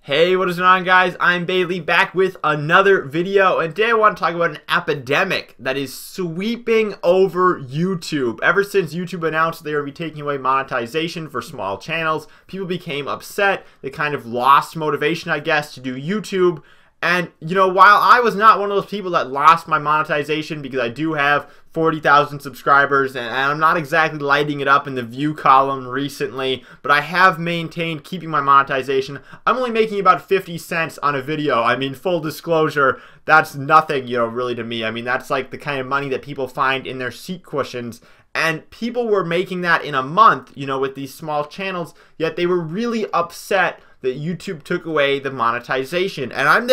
Hey, what is going on, guys? I'm Bailey, back with another video, and today I want to talk about an epidemic that is sweeping over YouTube. Ever since YouTube announced they would be taking away monetization for small channels, people became upset. They kind of lost motivation, I guess, to do YouTube. And, while I was not one of those people that lost my monetization, because I do have 40,000 subscribers, and I'm not exactly lighting it up in the view column recently, but I have maintained keeping my monetization. I'm only making about 50 cents on a video. I mean, full disclosure, that's nothing, really to me. I mean, that's like the kind of money that people find in their seat cushions. And people were making that in a month, with these small channels, yet they were really upset that YouTube took away the monetization. And I'm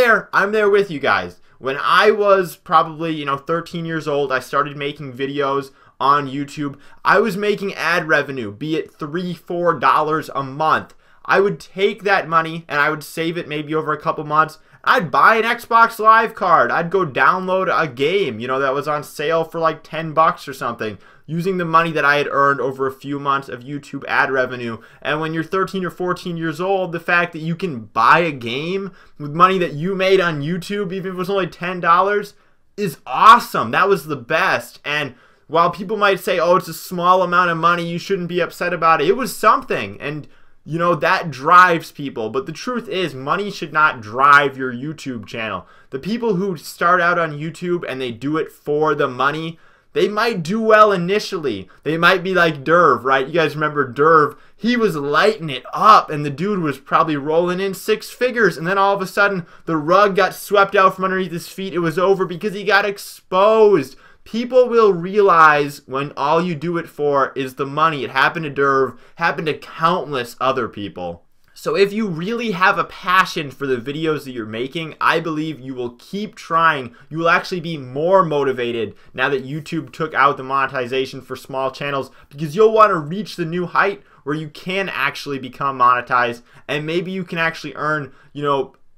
there with you guys. When I was probably, 13 years old, I started making videos on YouTube. I was making ad revenue, be it $3, $4 a month. I would take that money and I would save it maybe over a couple months. I'd buy an Xbox Live card. I'd go download a game, that was on sale for like 10 bucks or something, using the money that I had earned over a few months of YouTube ad revenue. And when you're 13 or 14 years old, the fact that you can buy a game with money that you made on YouTube, even if it was only $10, is awesome. That was the best. And while people might say, oh, it's a small amount of money, you shouldn't be upset about it, it was something. And that drives people. But the truth is, money should not drive your YouTube channel. The people who start out on YouTube and they do it for the money, they might do well initially. They might be like Derv, right? You guys remember Derv? He was lighting it up, and the dude was probably rolling in 6 figures, and then all of a sudden, the rug got swept out from underneath his feet. It was over because he got exposed. People will realize when all you do it for is the money. It happened to Derv, happened to countless other people. So if you really have a passion for the videos that you're making, I believe you will keep trying. You will actually be more motivated now that YouTube took out the monetization for small channels, because you'll want to reach the new height where you can actually become monetized, and maybe you can actually earn,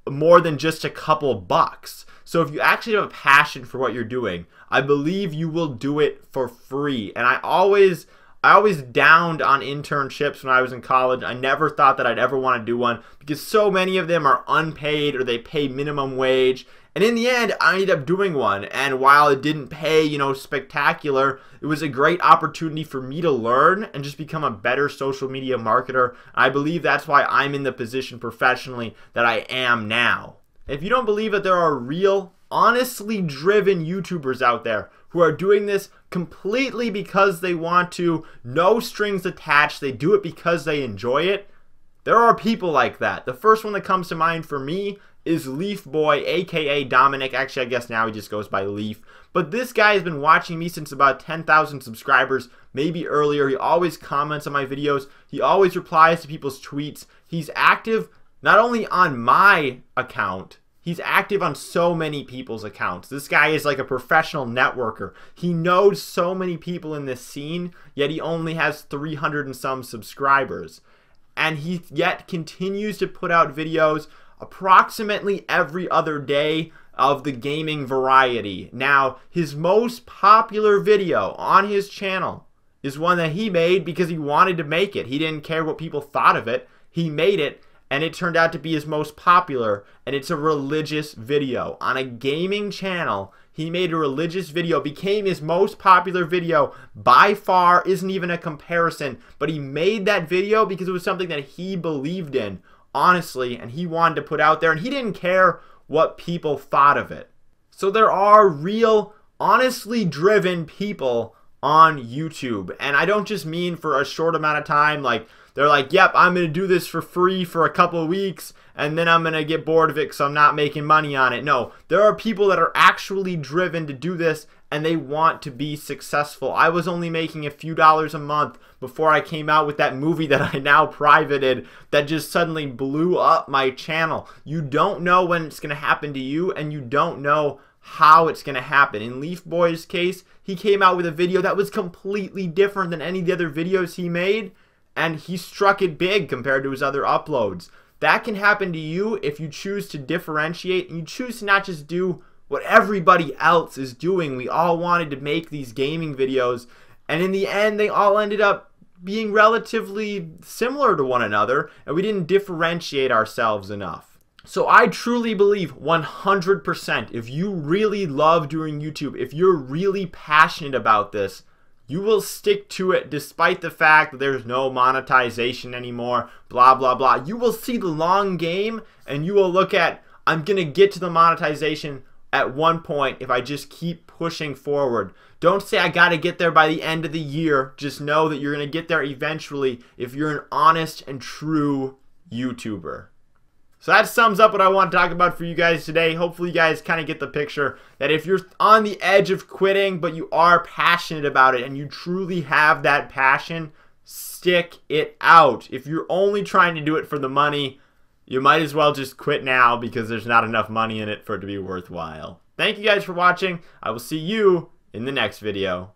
more than just a couple bucks. So if you actually have a passion for what you're doing, I believe you will do it for free. And I always downed on internships when I was in college. I never thought that I'd ever want to do one because so many of them are unpaid or they pay minimum wage. And in the end, I ended up doing one. And while it didn't pay, spectacular, it was a great opportunity for me to learn and just become a better social media marketer. I believe that's why I'm in the position professionally that I am now. If you don't believe that there are real, honestly driven YouTubers out there who are doing this completely because they want to, no strings attached, they do it because they enjoy it, there are people like that. The first one that comes to mind for me is Leafboy, aka Dominic. Actually, I guess now he just goes by Leaf. But this guy has been watching me since about 10,000 subscribers, maybe earlier. He always comments on my videos. He always replies to people's tweets. He's active not only on my account, he's active on so many people's accounts. This guy is like a professional networker. He knows so many people in this scene, yet he only has 300 and some subscribers. And he yet continues to put out videos approximately every other day of the gaming variety. Now, his most popular video on his channel is one that he made because he wanted to make it. He didn't care what people thought of it. He made it, and it turned out to be his most popular, and it's a religious video. On a gaming channel, he made a religious video, became his most popular video, by far, isn't even a comparison, but he made that video because it was something that he believed in, honestly, and he wanted to put out there, and he didn't care what people thought of it. So there are real, honestly driven people on YouTube, and I don't just mean for a short amount of time, like, they're like, yep, I'm going to do this for free for a couple of weeks, and then I'm going to get bored of it because I'm not making money on it. No, there are people that are actually driven to do this, and they want to be successful. I was only making a few dollars a month before I came out with that movie that I now privated that just suddenly blew up my channel. You don't know when it's going to happen to you, and you don't know how it's going to happen. In Leafboy's case, he came out with a video that was completely different than any of the other videos he made, and he struck it big compared to his other uploads. That can happen to you if you choose to differentiate and you choose to not just do what everybody else is doing. We all wanted to make these gaming videos, and in the end, they all ended up being relatively similar to one another, and we didn't differentiate ourselves enough. So I truly believe 100% if you really love doing YouTube, if you're really passionate about this, you will stick to it despite the fact that there's no monetization anymore, blah, blah, blah. You will see the long game and you will look at, I'm going to get to the monetization at one point if I just keep pushing forward. Don't say I got to get there by the end of the year. Just know that you're going to get there eventually if you're an honest and true YouTuber. So that sums up what I want to talk about for you guys today. Hopefully you guys kind of get the picture that if you're on the edge of quitting, but you are passionate about it and you truly have that passion, stick it out. If you're only trying to do it for the money, you might as well just quit now because there's not enough money in it for it to be worthwhile. Thank you guys for watching. I will see you in the next video.